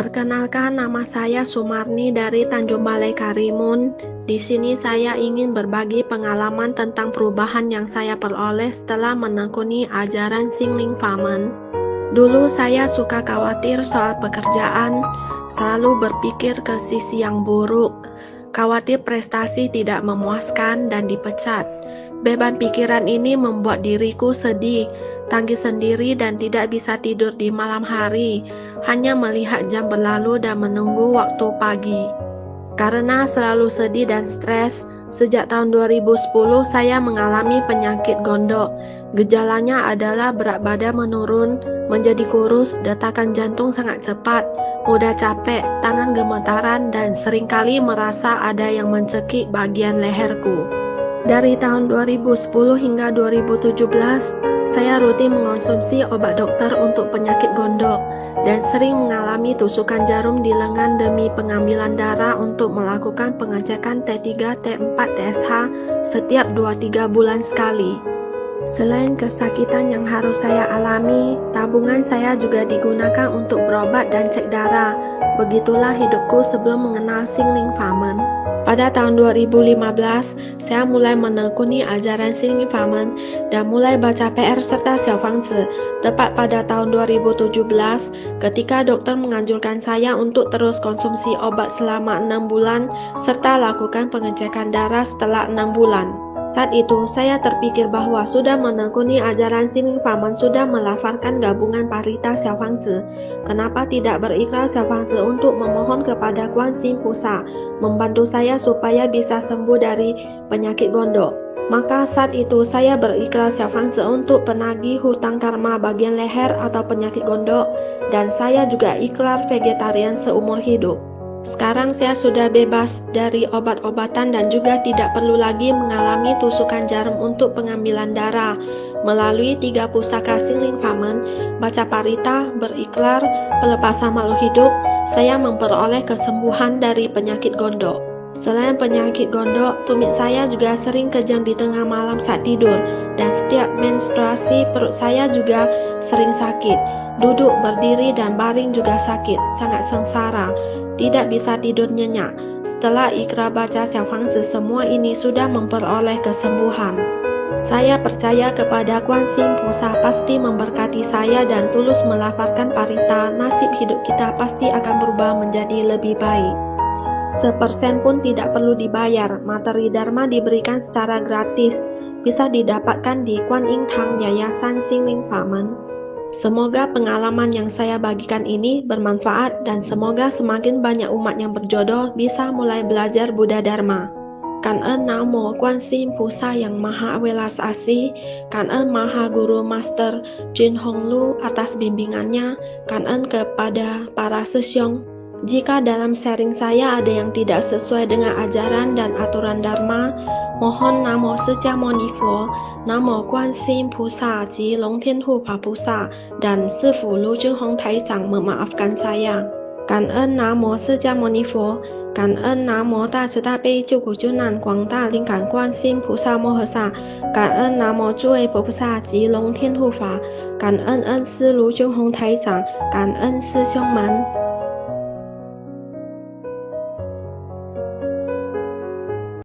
Perkenalkan, nama saya Sumarni dari Tanjung Balai Karimun. Di sini saya ingin berbagi pengalaman tentang perubahan yang saya peroleh setelah menekuni ajaran Xingling Famen. Dulu saya suka khawatir soal pekerjaan, selalu berpikir ke sisi yang buruk, khawatir prestasi tidak memuaskan dan dipecat. Beban pikiran ini membuat diriku sedih, tangis sendiri dan tidak bisa tidur di malam hari, hanya melihat jam berlalu dan menunggu waktu pagi. Karena selalu sedih dan stres, sejak tahun 2010 saya mengalami penyakit gondok. Gejalanya adalah berat badan menurun, menjadi kurus, detakan jantung sangat cepat, mudah capek, tangan gemetaran, dan seringkali merasa ada yang mencekik bagian leherku. Dari tahun 2010 hingga 2017, saya rutin mengonsumsi obat dokter untuk penyakit gondok dan sering mengalami tusukan jarum di lengan demi pengambilan darah untuk melakukan pengecekan T3, T4, TSH setiap 2-3 bulan sekali. Selain kesakitan yang harus saya alami, tabungan saya juga digunakan untuk berobat dan cek darah. Begitulah hidupku sebelum mengenal Xingling Famen. Pada tahun 2015, saya mulai menekuni ajaran Xingling Famen dan mulai baca PR serta Xiaofangzi. Tepat pada tahun 2017, ketika dokter menganjurkan saya untuk terus konsumsi obat selama 6 bulan serta lakukan pengecekan darah setelah 6 bulan. Saat itu, saya terpikir bahwa sudah menekuni ajaran Xingling Famen sudah melafalkan gabungan Parita Xiaofangzi. Kenapa tidak berikhrar Xiaofangzi untuk memohon kepada Guan Xin Pusa membantu saya supaya bisa sembuh dari penyakit gondok? Maka saat itu saya berikhrar Xiaofangzi untuk penagih hutang karma bagian leher atau penyakit gondok, dan saya juga ikhrar vegetarian seumur hidup. Sekarang saya sudah bebas dari obat-obatan dan juga tidak perlu lagi mengalami tusukan jarum untuk pengambilan darah. Melalui 3 pusaka Xingling Famen, baca parita, berikhrar, pelepasan makhluk hidup, saya memperoleh kesembuhan dari penyakit gondok. Selain penyakit gondok, tumit saya juga sering kejang di tengah malam saat tidur, dan setiap menstruasi perut saya juga sering sakit. Duduk, berdiri, dan baring juga sakit, sangat sengsara. Tidak bisa tidur nyenyak. Setelah ikhrar baca Xiaofangzi, semua ini sudah memperoleh kesembuhan. Saya percaya kepada Guan Xin Pusa pasti memberkati saya dan tulus melafalkan parita, nasib hidup kita pasti akan berubah menjadi lebih baik. Sepersen pun tidak perlu dibayar, materi dharma diberikan secara gratis, bisa didapatkan di Guan Yin Tang Yayasan Xingling Famen. Semoga pengalaman yang saya bagikan ini bermanfaat dan semoga semakin banyak umat yang berjodoh bisa mulai belajar Buddha Dharma. Cảm ơn Nam Mô Quan Xin Pusa yang Maha Welas Asih, cảm ơn Maha Guru Master Jin Honglu atas bimbingannya, cảm ơn kepada para sesyong. Jika dalam sharing saya ada yang tidak sesuai dengan ajaran dan aturan Dharma, mohon Namo释迦牟尼佛, Namo Guan Xin Pusa 及龙天护法菩萨 dan 师父卢军宏台长 memaafkan saya. 感恩南无释迦牟尼佛，感恩南无大慈大悲救苦救难广大灵感观世音菩萨摩诃萨，感恩南无诸位佛菩萨及龙天护法，感恩恩师卢军宏台长，感恩师兄们。